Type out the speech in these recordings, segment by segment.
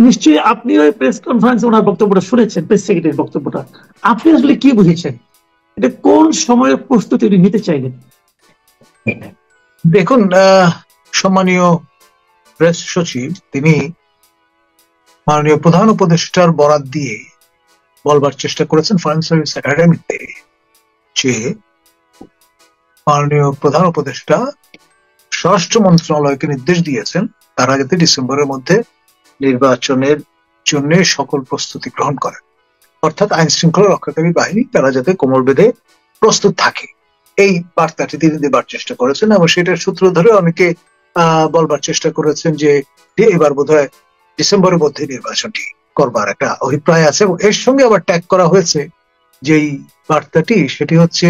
নিশ্চয়ই আপনি ওই প্রেস কনফারেন্সে ওনার বক্তব্যটা শুনেছেন, প্রেস সেক্রেটারির বক্তব্যটা। আপনি আসলে কি বুঝেছেন, এটা কোন সময়ের প্রস্তুতি উনি নিতে চাইলেন? দেখুন, সম্মানীয় প্রেস সচিব তিনি মাননীয় প্রধান উপদেষ্টার বরাত দিয়ে বলবার চেষ্টা করেছেন ফরেন সার্ভিস একাডেমিতে যে মাননীয় প্রধান উপদেষ্টা স্বরাষ্ট্র মন্ত্রণালয়কে নির্দেশ দিয়েছেন তারা যাতে ডিসেম্বরের মধ্যে নির্বাচনের জন্য সকল প্রস্তুতি গ্রহণ করে, অর্থাৎ আইন শৃঙ্খলা রক্ষাকারী বাহিনী তারা যাতে কোমর বেঁধে প্রস্তুত থাকে, এই বার্তাটি তিনি দেবার চেষ্টা করেছেন। এবং সেটার সূত্র ধরে অনেকে বলবার চেষ্টা করেছেন যে এবার বোধহয় ডিসেম্বরের মধ্যে নির্বাচনটি করবার একটা অভিপ্রায় আছে। এবং এর সঙ্গে আবার ট্যাগ করা হয়েছে যেই বার্তাটি, সেটি হচ্ছে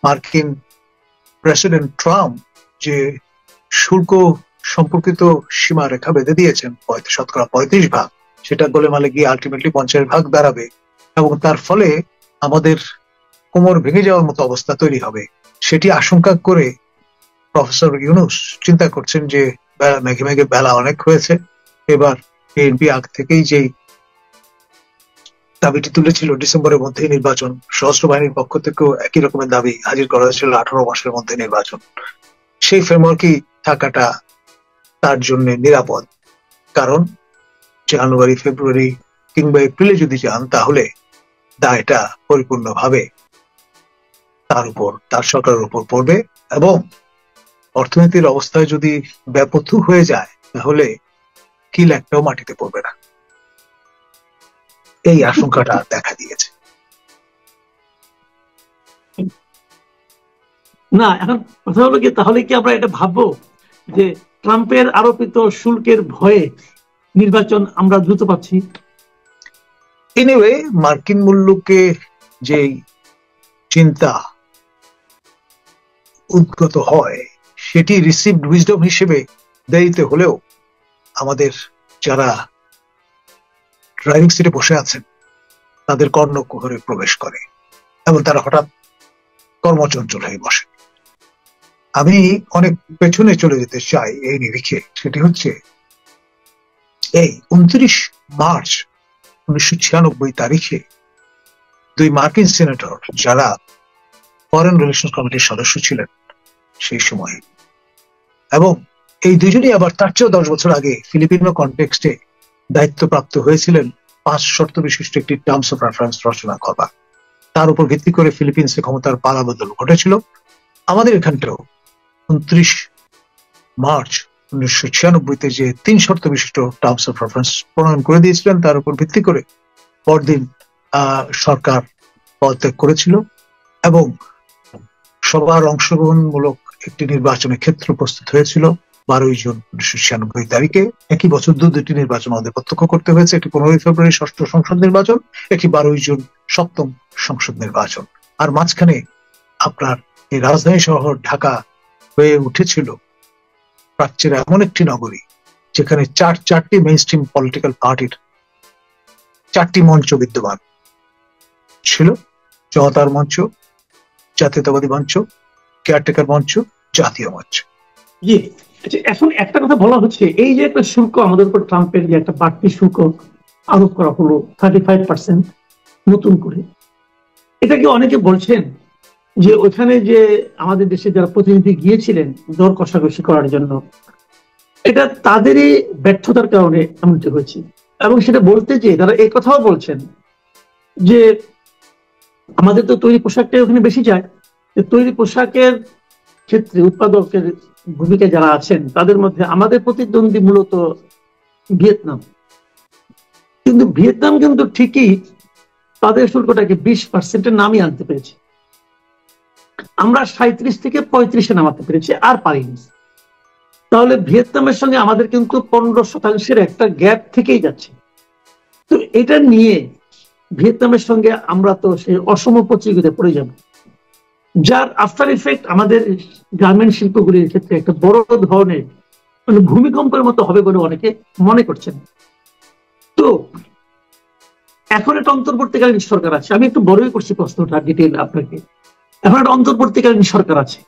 মার্কিন প্রেসিডেন্ট ট্রাম্প যে শুল্ক সম্পর্কিত সীমারেখা বেঁধে দিয়েছেন 35%, সেটা গোলেমালে গিয়ে আলটিমেটলি 50% দাঁড়াবে এবং তার ফলে আমাদের কোমর ভেঙে যাওয়ার মতো অবস্থা তৈরি হবে, সেটি আশঙ্কা করে প্রফেসর ইউনূস চিন্তা করছেন যে মেঘে মেঘে বেলা অনেক হয়েছে, এবার বিএনপি আগ থেকেই যেই দাবিটি তুলেছিল ডিসেম্বরের মধ্যে নির্বাচন, সশস্ত্র বাহিনীর পক্ষ থেকেও একই রকমের দাবি হাজির করা হয়েছিল 18 মাসের মধ্যে নির্বাচন, সেই ফ্রেমওয়ার্কই থাকাটা তার জন্য নিরাপদ। কারণ জানুয়ারি, ফেব্রুয়ারি কিংবা এপ্রিলে যদি যান তাহলে দায়টা পরিপূর্ণভাবে তার উপর, তার সরকারের উপর পড়বে এবং অর্থনীতির অবস্থায় যদি ব্যাপথু হয়ে যায় তাহলে কিল একটাও মাটিতে পড়বে না, এই আশঙ্কাটা দেখা দিয়েছে। না, এখন কথা হলো কি, তাহলে কি আমরা এটা ভাববো যে ট্রাম্পের আরোপিত শুল্কের ভয়ে নির্বাচন আমরা দ্রুত পাচ্ছি? এনিওয়ে, মার্কিন মূল্যকে যে চিন্তা উদ্গত হয় সেটি রিসিভড উইজডম হিসেবে দেরিতে হলেও আমাদের যারা ড্রাইভিং সিটে বসে আছেন তাদের কর্ণকুহরে প্রবেশ করে এবং তারা হঠাৎ কর্মচঞ্চল হয়ে বসে। আমি অনেক পেছনে চলে যেতে চাই এই নিরিখে, সেটি হচ্ছে এই 29 মার্চ 1996 তারিখে দুই মার্কিন সিনেটর যারা ফরেন রিলেশন কমিটির সদস্য ছিলেন সেই সময়ে, এবং এই দুজনই আবার তার চেয়েও 10 বছর আগে ফিলিপিনো কনটেক্সটে দায়িত্বপ্রাপ্ত হয়েছিলেন 5 শর্ত বিশিষ্ট একটি টার্মস অফ রেফারেন্স রচনা করবার, তার উপর ভিত্তি করে ফিলিপিন্সে ক্ষমতার পালাবদল ঘটেছিল। আমাদের এখানটাও 29 মার্চ 1996-তে যে 3 শর্ত বিশিষ্ট টার্মস অফ রেফারেন্স প্রণয়ন করে দিয়েছিলেন তার উপর ভিত্তি করে পরদিন সরকার পদত্যাগ করেছিল এবং সবার অংশগ্রহণমূলক একটি নির্বাচনের ক্ষেত্র প্রস্তুত হয়েছিল 12 জুন 1996 তারিখে। একই বছর দুটি নির্বাচন আমাদের প্রত্যক্ষ করতে হয়েছে, একটি 15 ফেব্রুয়ারি ষষ্ঠ সংসদ নির্বাচন, একটি 12 জুন সপ্তম সংসদ নির্বাচন। আর মাঝখানে আপনার এই রাজধানী শহর ঢাকা হয়ে উঠেছিল প্রাচ্যের এমন একটি নগরী যেখানে চারটি মেইনস্ট্রিম পলিটিক্যাল পার্টির 4টি মঞ্চ বিদ্যমান ছিল: জনতার মঞ্চ, জাতীয়তাবাদী মঞ্চ, কেয়ারটেকার মঞ্চ, জাতীয় মঞ্চ। এখন একটা কথা বলা হচ্ছে, এই যে একটা শুল্ক আমাদের উপর ট্রাম্পের যে একটা বাড়তি শুল্ক আরোপ করা হলো 35% নতুন করে, এটা কি অনেকে বলছেন যে ওখানে যে আমাদের দেশে যারা প্রতিনিধি গিয়েছিলেন দর কষাকষি করার জন্য, এটা তাদেরই ব্যর্থতার কারণে এমনটি হয়েছে। এবং সেটা বলতে যে তারা এই কথাও বলছেন যে আমাদের তো তৈরি পোশাকটাই ওখানে বেশি যায়, তৈরি পোশাকের ক্ষেত্রে উৎপাদকের ভূমিকা যারা আছেন তাদের মধ্যে আমাদের প্রতিদ্বন্দ্বী মূলত ভিয়েতনাম, কিন্তু ভিয়েতনাম কিন্তু ঠিকই তাদের শুল্কটাকে 20%-এর নামিয়ে আনতে পেরেছে, আমরা 37 থেকে 35-এ নামাতে পেরেছি, আর পারিনি। তাহলে ভিয়েতনামের সঙ্গে আমাদের কিন্তু 15% একটা গ্যাপ থেকেই যাচ্ছে। তো এটা নিয়ে ভিয়েতনামের সঙ্গে আমরা তো সেই অসম প্রতিযোগিতায় পড়ে যাব, যার আফটার ইফেক্ট আমাদের গার্মেন্ট শিল্পগুলির ক্ষেত্রে একটা বড় ধরনের ভূমিকম্পের মতো হবে বলে অনেকে মনে করছেন। তো এখন একটা অন্তর্বর্তীকালীন সরকার আছে, আমি একটু বড়ই করছি প্রশ্নটা ডিটেইল আপনাকে। এখন একটা অন্তর্বর্তীকালীন সরকার আছে,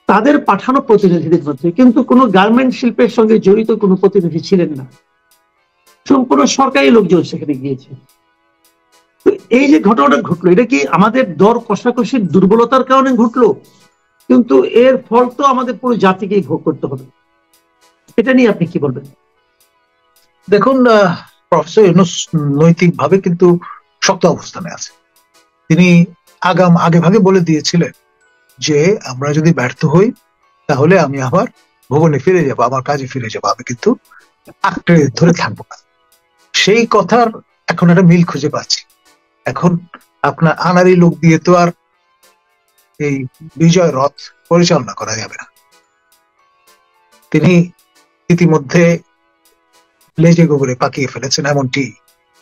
তাদের পাঠানো প্রতিনিধিদের মধ্যে কিন্তু কোনো গার্মেন্ট শিল্পের সঙ্গে জড়িত কোনো প্রতিনিধি ছিলেন না। সম্পূর্ণ সরকারি লোকজন সেখানে গিয়েছে। তো এই যে ঘটনাটা ঘটলো, এটা কি আমাদের দর কষাকষির দুর্বলতার কারণে ঘটলো? কিন্তু এর ফল তো আমাদের পুরো জাতিকেই ভোগ করতে হবে। এটা নিয়ে আপনি কি বলবেন? দেখুন, প্রফেসর ইউনূস নৈতিকভাবে কিন্তু শক্ত অবস্থানে আছে। তিনি আগে ভাগে বলে দিয়েছিলেন যে আমরা যদি ব্যর্থ হই তাহলে আমি আবার ভবনে ফিরে যাব, আমার কাজে ফিরে যাব, আমি কিন্তু আঁকড়ে ধরে থাকবো না। সেই কথার এখন একটা মিল খুঁজে পাচ্ছি। এখন আপনার আনারি লোক দিয়ে তো আর এই বিজয় রথ পরিচালনা করা যাবে না। তিনি ইতিমধ্যে লেজে গোবরে পাকিয়ে ফেলেছেন এমনটি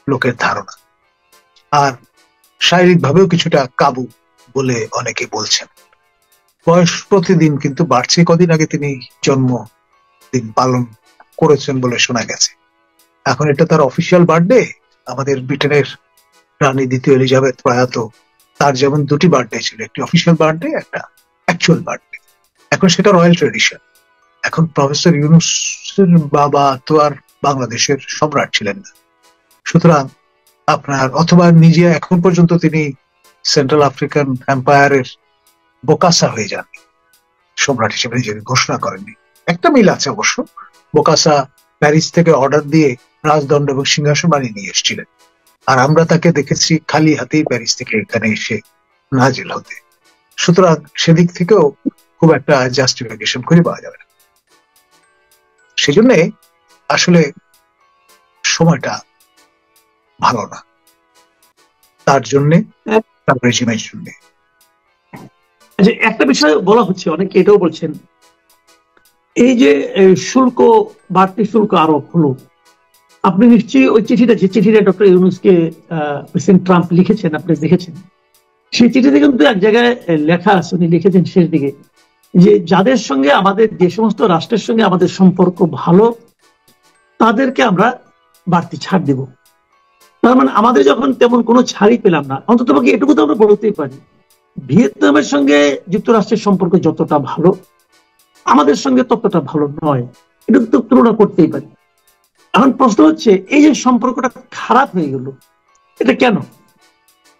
লোকের ধারণা। আর শারীরিকভাবেও কিছুটা কাবু বলে অনেকে বলছেন। বয়স প্রতিদিন কিন্তু বাড়ছে। কদিন আগে তিনি জন্মদিন পালন করেছেন বলে শোনা গেছে। এখন এটা তার অফিসিয়াল বার্থডে। আমাদের ব্রিটেনের রানী দ্বিতীয় এলিজাবেথ প্রয়াত, তার যেমন দুটি বার্থডে ছিল, একটি অফিসিয়াল বার্থডে, একটা অ্যাকচুয়াল বার্থডে। এখন সেটা রয়্যাল ট্রেডিশন। এখন প্রফেসর ইউনূসের বাবা তো আর বাংলাদেশের সম্রাট ছিলেন না, সুতরাং আপনার অথবা নিজে এখন পর্যন্ত তিনি সেন্ট্রাল আফ্রিকান এম্পায়ারের বোকাসা হয়ে যান, সম্রাট হিসেবে নিজেকে ঘোষণা করেননি। একটা মিল আছে অবশ্য, বোকাসা প্যারিস থেকে অর্ডার দিয়ে রাজদণ্ড এবং সিংহাসন বানিয়ে নিয়ে এসেছিলেন, আর আমরা তাকে দেখেছি খালি হাতেই প্যারিস থেকে এখানে এসে নাজিল হতে। সুতরাং সেদিক থেকেও খুব একটা জাস্টিফিকেশন খুঁজে পাওয়া যাবে না। সেজন্যে আসলে সময়টা ভালো না তার জন্যে, তার রেজিমের জন্য। আচ্ছা, একটা বিষয় বলা হচ্ছে, অনেকে এটাও বলছেন, এই যে শুল্ক, বাড়তি শুল্ক আরোপ হলো, আপনি নিশ্চয়ই ওই চিঠিটা, যে চিঠিটা ডক্টর ইউনূসকে প্রেসিডেন্ট ট্রাম্প লিখেছেন, আপনি দেখেছেন। সেই চিঠিতে কিন্তু এক জায়গায় লেখা আছে, উনি লিখেছেন শেষ দিকে, যে যাদের সঙ্গে আমাদের, যে সমস্ত রাষ্ট্রের সঙ্গে আমাদের সম্পর্ক ভালো, তাদেরকে আমরা বাড়তি ছাড় দেব। তার মানে আমাদের যখন তেমন কোনো ছাড়ই পেলাম না, অন্তত এটুকু তো আমরা বলতেই পারি, ভিয়েতনামের সঙ্গে যুক্তরাষ্ট্রের সম্পর্ক যতটা ভালো, আমাদের সঙ্গে ততটা ভালো নয়, এটা তো তুলনা করতেই পারি। এখন প্রশ্ন হচ্ছে, এই যে সম্পর্কটা খারাপ হয়ে গেল, এটা কেন?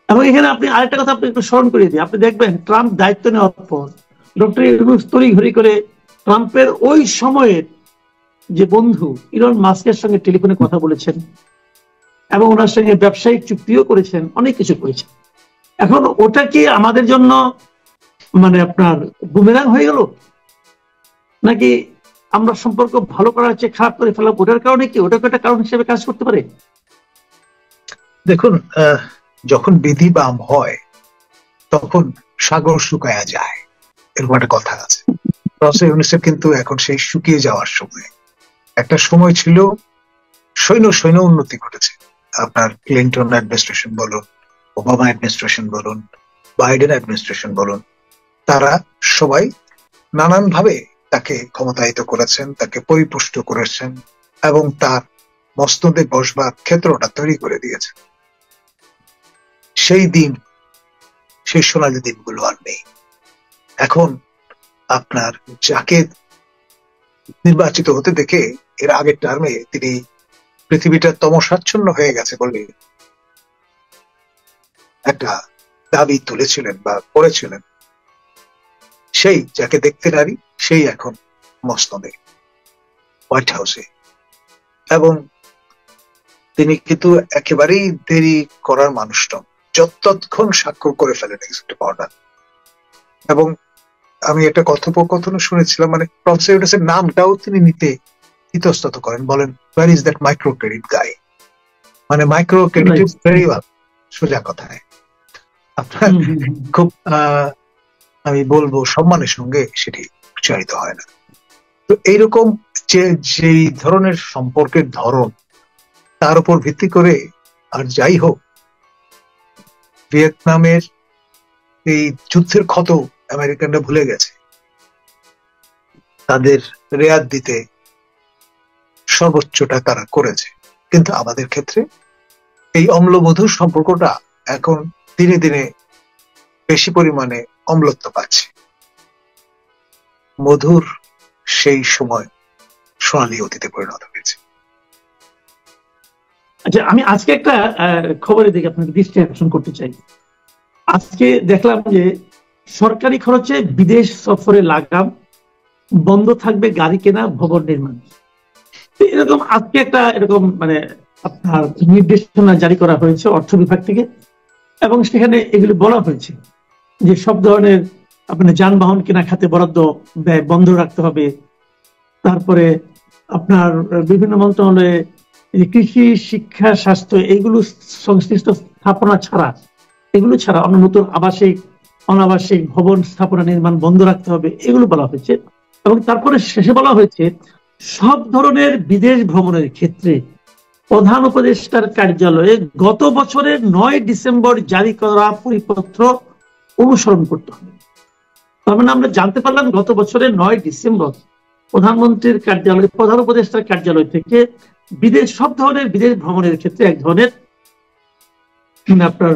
এবং এখানে আপনি আরেকটা কথা আপনি একটু স্মরণ করিয়ে দিই। আপনি দেখবেন ট্রাম্প দায়িত্ব নেওয়ার পর ডক্টর ইউনূস তড়িঘড়ি করে ট্রাম্পের ওই সময়ের যে বন্ধু ইলন মাস্কের সঙ্গে টেলিফোনে কথা বলেছেন এবং ওনার সঙ্গে ব্যবসায়িক চুক্তিও করেছেন, অনেক কিছু করেছেন। এখন ওটা কি আমাদের জন্য মানে আপনার বুমেরাং হয়ে গেল, নাকি আমরা সম্পর্ক ভালো করার চেয়ে খারাপ করে ফেলা, ওটার কারণে কি ওটাকে একটা কারণ হিসেবে কাজ করতে পারে? দেখুন, যখন বিধি বাম হয় তখন সাগর শুকায়া যায়, এরকম একটা কথা আছে। প্রফেসর ইউনূসের কিন্তু এখন সেই শুকিয়ে যাওয়ার সময়। একটা সময় ছিল সৈন্য উন্নতি ঘটেছে। আপনার ক্লিন্টন অ্যাডমিনিস্ট্রেশন বলুন, ওবামা অ্যাডমিনিস্ট্রেশন বলুন, বাইডেন অ্যাডমিনিস্ট্রেশন বলুন, তারা সবাই নানান ভাবে তাকে ক্ষমতায়িত করেছেন, তাকে পরিপুষ্ট করেছেন এবং তার মস্তদে বসবার ক্ষেত্রটা তৈরি করে দিয়েছেন। সেই দিন, সেই সোনালী দিনগুলো আর নেই। এখন আপনার যাকে নির্বাচিত হতে দেখে এর আগের টার্মে তিনি পৃথিবীটা তমসাচ্ছন্ন হয়ে গেছে বলে একটা দাবি তুলেছিলেন বা করেছিলেন, সেই যাকে দেখতে নারী সেই এখন মসনদে, হোয়াইট হাউসে। এবং তিনি কিন্তু একেবারেই দেরি করার মানুষ নন, যতক্ষণ স্বাক্ষর করে ফেলেন এক্সিকিউটিভ অর্ডার। এবং আমি একটা কথোপকথন শুনেছিলাম, মানে প্রফেসর ইউনূসের নামটাও তিনি নিতে ইতস্তত করেন, বলেন where is that micro credit guy, মানে মাইক্রো ক্রেডিট ভেরি ওয়েল, সোজা কথায়। আপনার খুব আমি বলবো সম্মানের সঙ্গে সেটি উচ্চারিত হয় না। তো এইরকম যেই ধরনের সম্পর্কের ধরন, তার উপর ভিত্তি করে, আর যাই হোক, ভিয়েতনামের এই যুদ্ধের ক্ষত আমেরিকানরা ভুলে গেছে। তাদের রেয়াত দিতে সর্বোচ্চটা তারা করেছে, কিন্তু আমাদের ক্ষেত্রে এই অম্লমধুর সম্পর্কটা এখন দিনে দিনে বেশি পরিমাণে অম্লত্ব পাচ্ছে। মধুর সেই সময় সোনালী অতীতে পরিণত হয়েছে। আচ্ছা, আমি আজকে একটা খবরের দিকে আপনাকে দৃষ্টি আকর্ষণ করতে চাই। আজকে দেখলাম যে সরকারি খরচে বিদেশ সফরে লাগাম, বন্ধ থাকবে গাড়ি কেনা, ভবন নির্মাণ। তো এরকম আজকে একটা এরকম মানে আপনার নির্দেশনা জারি করা হয়েছে অর্থ বিভাগ থেকে, এবং সেখানে এগুলি বলা হয়েছে যে সব ধরনের আপনার যানবাহন কেনা খাতে বরাদ্দ ব্যয় বন্ধ রাখতে হবে। তারপরে আপনার বিভিন্ন মন্ত্রণালয়ে কৃষি, শিক্ষা, স্বাস্থ্য এইগুলো সংশ্লিষ্ট স্থাপনা ছাড়া, এগুলো ছাড়া অন্য নতুন আবাসিক, অনাবাসিক ভবন স্থাপনা নির্মাণ বন্ধ রাখতে হবে, এগুলো বলা হয়েছে। এবং তারপরে শেষে বলা হয়েছে সব ধরনের বিদেশ ভ্রমণের ক্ষেত্রে প্রধান উপদেষ্টার কার্যালয়ে গত বছরের 9 ডিসেম্বর জারি করা পরিপত্র অনুসরণ করতে হবে। তার মানে আমরা জানতে পারলাম গত বছরের 9 ডিসেম্বর প্রধানমন্ত্রীর কার্যালয়, প্রধান উপদেষ্টার কার্যালয় থেকে বিদেশ, সব ধরনের বিদেশ ভ্রমণের ক্ষেত্রে এক ধরনের আপনার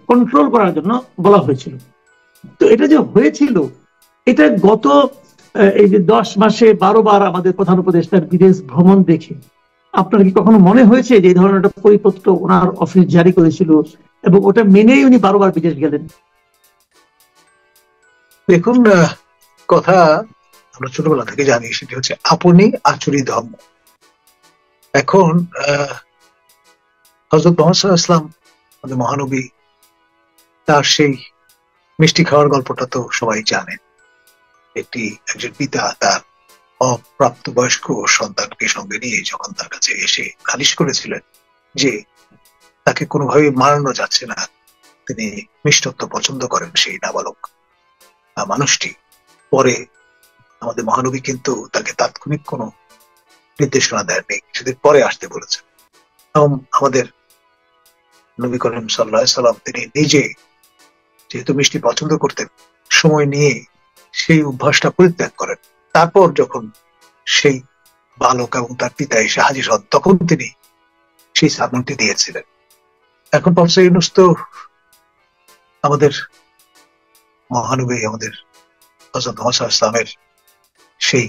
কন্ট্রোল করার জন্য বলা হয়েছিল। তো এটা যে হয়েছিল, এটা গত এই যে 10 মাসে 12 বার আমাদের প্রধান উপদেষ্টার বিদেশ ভ্রমণ দেখে আপনার কি কখনো মনে হয়েছে যে এই ধরনের একটা পরিপত্র ওনার অফিস জারি করেছিল এবং ওটা মেনেই উনি 12 বার বিদেশ গেলেন? দেখুন, কথা আমরা ছোটবেলা থেকে জানি, সেটি হচ্ছে আপনি আচুরি ধর্ম। এখন হযরত মুহাম্মদ সাল্লাল্লাহু আলাইহি ওয়াসাল্লাম, আমাদের মহানবী, তার সেই মিষ্টি খাওয়ার গল্পটা তো সবাই জানেন। একজন পিতা তার অপ্রাপ্তবয়স্ক সন্তানকে সঙ্গে নিয়ে যখন তার কাছে এসে নালিশ করেছিলেন যে তাকে কোনোভাবে মারানো যাচ্ছে না, তিনি মিষ্টত্ব পছন্দ করেন সেই নাবালক মানুষটি, পরে আমাদের মহানবী কিন্তু তাকে তাৎক্ষণিক কোনো নির্দেশনা দেননি, কিছুদিন পরে আসতে বলেছেন। এবং আমাদের নবী করিম সাল্লাল্লাহু আলাইহি সাল্লাম তিনি নিজে যেহেতু মিষ্টি পছন্দ করতেন, সময় নিয়ে সেই অভ্যাসটা পরিত্যাগ করেন। তারপর যখন সেই বালক এবং তার পিতা এসে হাজির হন, তখন তিনি সেই সামনটি দিয়েছিলেন। এখন প্রফেসর ইউনূস তো আমাদের মহানবী, আমাদের হযরত মুহাম্মদ সাল্লাল্লাহু আলাইহি ওয়াসাল্লামের সেই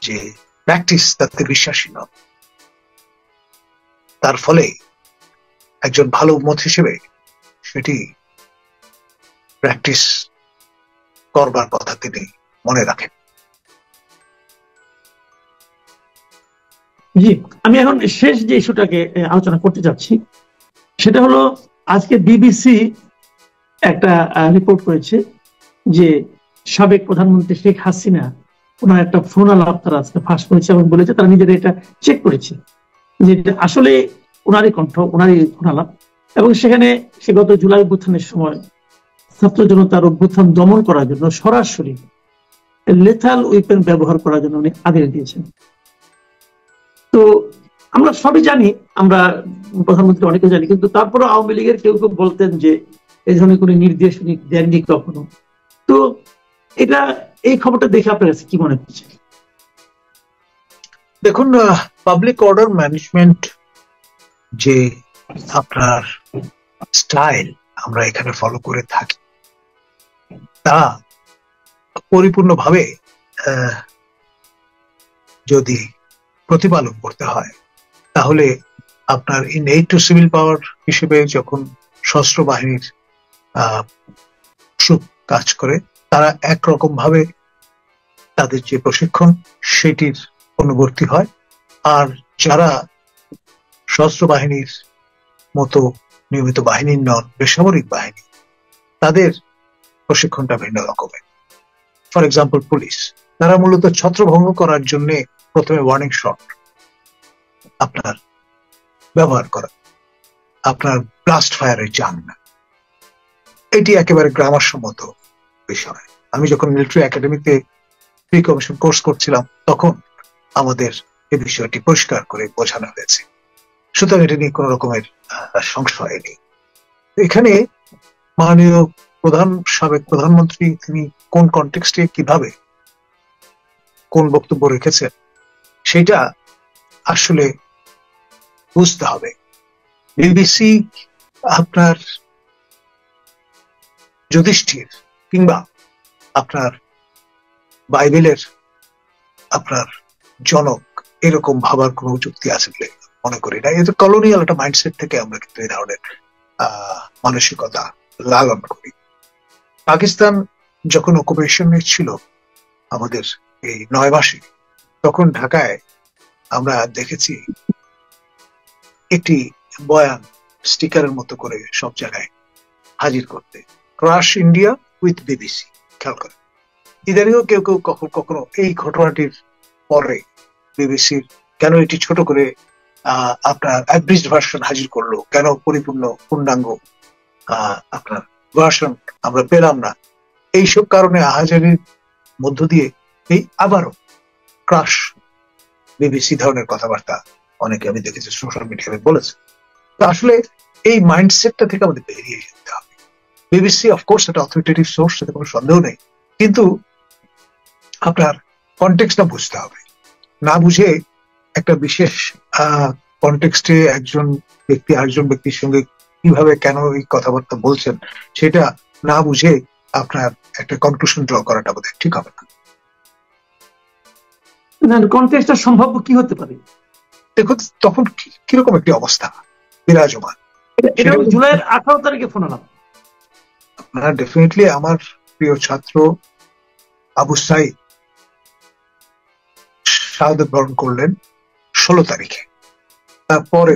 যে প্র্যাকটিস, তাতে বিশ্বাসী নন। তার ফলে একজন ভালো উম্মত হিসেবে সেটি প্র্যাকটিস করবার কথা তিনি মনে রাখেন। জি, আমি এখন শেষ যে ইস্যুটাকে আলোচনা করতে যাচ্ছি সেটা হলো, আজকে বিবিসি একটা রিপোর্ট করেছে যে সাবেক প্রধানমন্ত্রী শেখ হাসিনা, ওনার একটা ফোন আলাপ তারা আজকে ফাঁস করেছে এবং বলেছে তারা নিজেরা এটা চেক করেছে যে আসলে ওনারই কণ্ঠ, ওনারই ফোন আলাপ। এবং সেখানে সে গত জুলাই অভ্যুত্থানের সময় ছাত্র জনতার অভ্যুত্থান দমন করার জন্য সরাসরি লেথাল উইপেন ব্যবহার করার জন্য উনি আদেশ দিয়েছেন। তো আমরা সবই জানি, আমরা প্রধানমন্ত্রী অনেকে জানি, কিন্তু তারপরে আওয়ামী লীগের কেউ কেউ বলতেন যে এই ধরনের কোনো নির্দেশ উনি দেননি কখনো। তো এটা, এই খবরটা দেখে আপনার কাছে কি মনে হচ্ছে? দেখুন, পাবলিক অর্ডার ম্যানেজমেন্ট যে আপনার স্টাইল আমরা এখানে ফলো করে থাকি, তা পরিপূর্ণভাবে যদি প্রতিপালন করতে হয়, তাহলে আপনার ইনএইড টু সিভিল পাওয়ার হিসেবে যখন সশস্ত্র বাহিনীর কাজ করে, তারা একরকম ভাবে তাদের যে প্রশিক্ষণ সেটির অনুবর্তী হয়। আর যারা সশস্ত্র বাহিনীর মতো নিয়মিত বাহিনীর নন, বেসামরিক বাহিনী, তাদের প্রশিক্ষণটা ভিন্ন রকমের। ফর এক্সাম্পল পুলিশ, তারা মূলত ছত্রভঙ্গ করার জন্য প্রথমে ওয়ার্নিং শট আপনার ব্যবহার করা, আপনার ব্লাস্ট ফায়ারে যান না। এটি একেবারে গ্রামারসম্মত বিষয়। আমি যখন মিলিটারি একাডেমিতে প্রি কমিশন কোর্স করছিলাম, তখন আমাদের এই বিষয়টি পরিষ্কার করে বোঝানো হয়েছে। সুতরাং এটা নিয়ে কোন রকমের সংশয় নেই। এখানে মাননীয় সাবেক প্রধানমন্ত্রী তিনি কোন কনটেক্সটে কিভাবে কোন বক্তব্য রেখেছেন সেটা আসলে বুঝতে হবে। বিবিসি আপনার যুধিষ্ঠির কিংবা আপনার বাইবেলের আপনার জনক এরকম ভাবার কোনো যুক্তি আছে বলে মনে করি না। এটা কলোনিয়াল একটা মাইন্ডসেট থেকে আমরা কিন্তু এই ধরনের মানসিকতা লালন করি। পাকিস্তান যখন অকুপেশনে ছিল আমাদের এই 9 মাসে, তখন ঢাকায় আমরা দেখেছি একটি বয়ান স্টিকারের মতো করে সব জায়গায় হাজির করতে, ক্রাশ ইন্ডিয়া উইথ বিবিসি। খেয়াল করে ইদানিও কেউ কেউ কখনো এই ঘটনাটির পরে বিবিসির কেন এটি ছোট করে আপনার অ্যাব্রিজড ভার্সন হাজির করলো, কেন পরিপূর্ণ পূর্ণাঙ্গ আপনার ভার্সন আমরা পেলাম না, এইসব কারণে আহাজারির মধ্য দিয়ে এই আবারও ক্রাশ বিবিসি ধরনের কথাবার্তা অনেকে আমি দেখেছি সোশ্যাল মিডিয়ায় বলেছে। তো আসলে এই মাইন্ডসেটটা থেকে আমাদের বেরিয়ে যেতে হবে। বিবিসি অফকোর্স একটা অথরিটেটিভ সোর্স, সেটা কোনো সন্দেহ নেই, কিন্তু আপনার কনটেক্সটটা বুঝতে হবে। না বুঝে একটা বিশেষ কনটেক্সটে একজন ব্যক্তি আরেকজন ব্যক্তির সঙ্গে কিভাবে কেন এই কথাবার্তা বলছেন সেটা না বুঝে আপনার একটা কনক্লুশন ড্র করাটা বোধহয় ঠিক হবে না। কনটেক্সটটা সম্ভাব্য কি হতে পারে? দেখুন তখন কিরকম একটি অবস্থা বিরাজমান। এটা জুলাইয়ের 18 তারিখে ফোন আলাম। আপনারা ডেফিনেটলি আমার প্রিয় ছাত্র আবু সাইদ শাহাদাত বরণ করলেন 16 তারিখে, তারপরে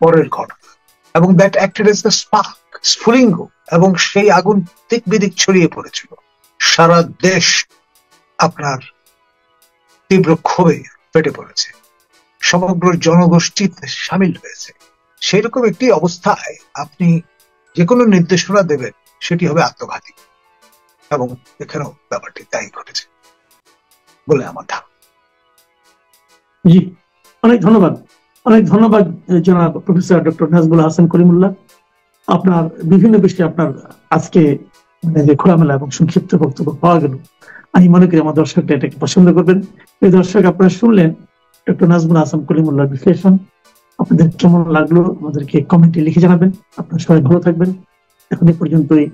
পরের ঘটনা, এবং that acted as the spark, স্ফুলিঙ্গ, এবং সেই আগুন দিক বিদিক ছড়িয়ে পড়েছিল। সারা দেশ আপনার তীব্র ক্ষোভে ফেটে পড়েছে, সমগ্র জনগোষ্ঠী সামিল হয়েছে। সেরকম একটি অবস্থায় আপনি যে কোনো নির্দেশনা দেবেন সেটি হবে আত্মঘাতী, এবং এখানেও ব্যাপারটি তাই ঘটেছে বলে আমার ধারণা। জি, অনেক ধন্যবাদ, অনেক ধন্যবাদ জনাব প্রফেসর ডক্টর নাজমুল হাসান কলিমুল্লাহ। আপনার বিভিন্ন বিষয়ে আপনার আজকে যে খোলামেলা এবং সংক্ষিপ্ত বক্তব্য পাওয়া গেল, আমি মনে করি আমার দর্শকরা এটাকে পছন্দ করবেন। এই দর্শক, আপনারা শুনলেন ডক্টর নাজমুল হাসান কলিমুল্লাহর বিশ্লেষণ। আপনাদের কেমন লাগলো আমাদেরকে কমেন্টে লিখে জানাবেন। আপনারা সবাই ভালো থাকবেন। এখন এই পর্যন্তই।